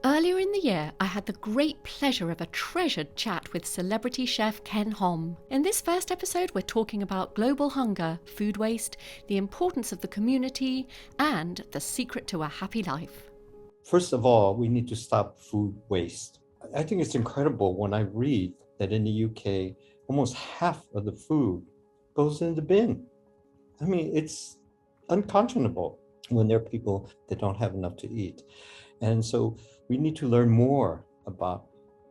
Earlier in the year, I had the great pleasure of a treasured chat with celebrity chef Ken Hom. In this first episode, we're talking about global hunger, food waste, the importance of the community, and the secret to a happy life. First of all, we need to stop food waste. I think it's incredible when I read that in the UK, almost half of the food goes in the bin. I mean, it's unconscionable when there are people that don't have enough to eat. And so we need to learn more about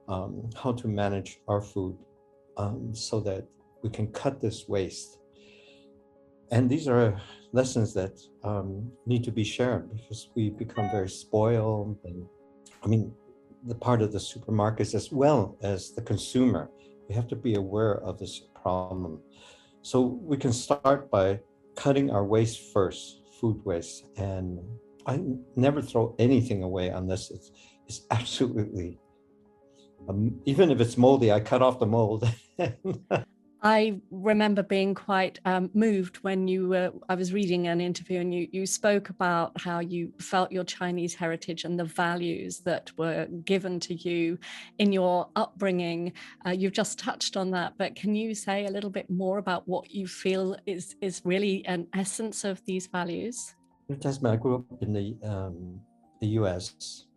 how to manage our food so that we can cut this waste. And these are lessons that need to be shared because we become very spoiled. And I mean, the part of the supermarkets as well as the consumer, we have to be aware of this problem. So we can start by cutting our waste first, food waste. And I never throw anything away unless it's absolutely, even if it's moldy, I cut off the mold. I remember being quite moved when I was reading an interview and you spoke about how you felt your Chinese heritage and the values that were given to you in your upbringing. You've just touched on that, but can you say a little bit more about what you feel is really an essence of these values? Tasmin, I grew up in the US,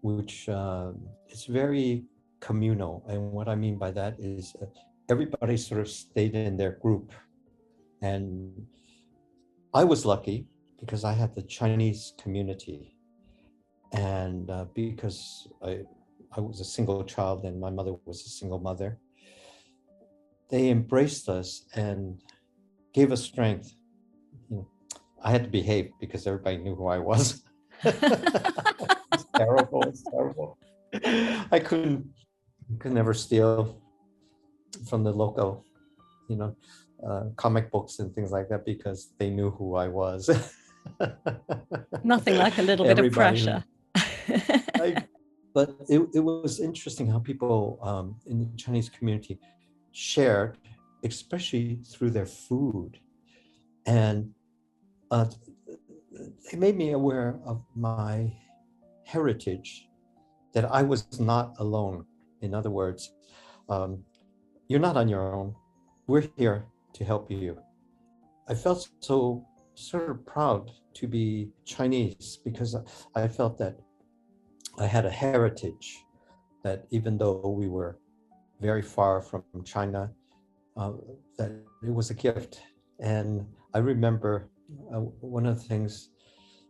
which is very communal. And what I mean by that is everybody sort of stayed in their group. And I was lucky because I had the Chinese community. And because I was a single child and my mother was a single mother, they embraced us and gave us strength. I had to behave because everybody knew who I was. It's terrible. It's terrible. I could never steal from the local, comic books and things like that because they knew who I was. Nothing like a little bit of pressure. But it was interesting how people in the Chinese community shared, especially through their food. And they made me aware of my heritage, that I was not alone. In other words, you're not on your own. We're here to help you. I felt so sort of proud to be Chinese because I felt that I had a heritage, that even though we were very far from China, that it was a gift. And I remember one of the things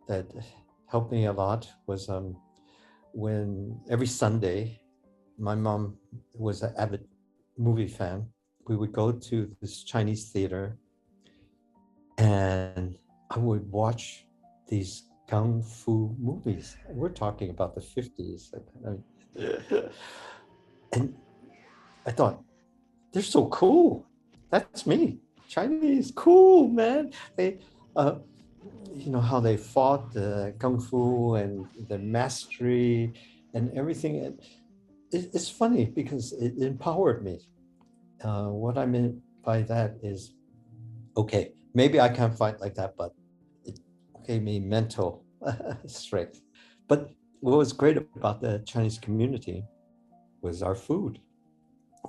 that helped me a lot was when every Sunday, my mom was an avid movie fan. We would go to this Chinese theater and I would watch these kung fu movies. We're talking about the 50s. And I thought, they're so cool. That's me. Chinese, cool, man. They, how they fought the kung fu and the mastery and everything. It's funny because it empowered me. What I meant by that is, okay, maybe I can't fight like that, but it gave me mental strength. But what was great about the Chinese community was our food.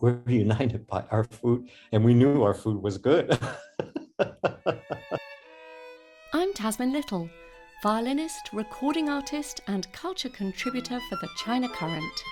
We're united by our food, and we knew our food was good. I'm Tasmin Little, violinist, recording artist, and culture contributor for the China Current.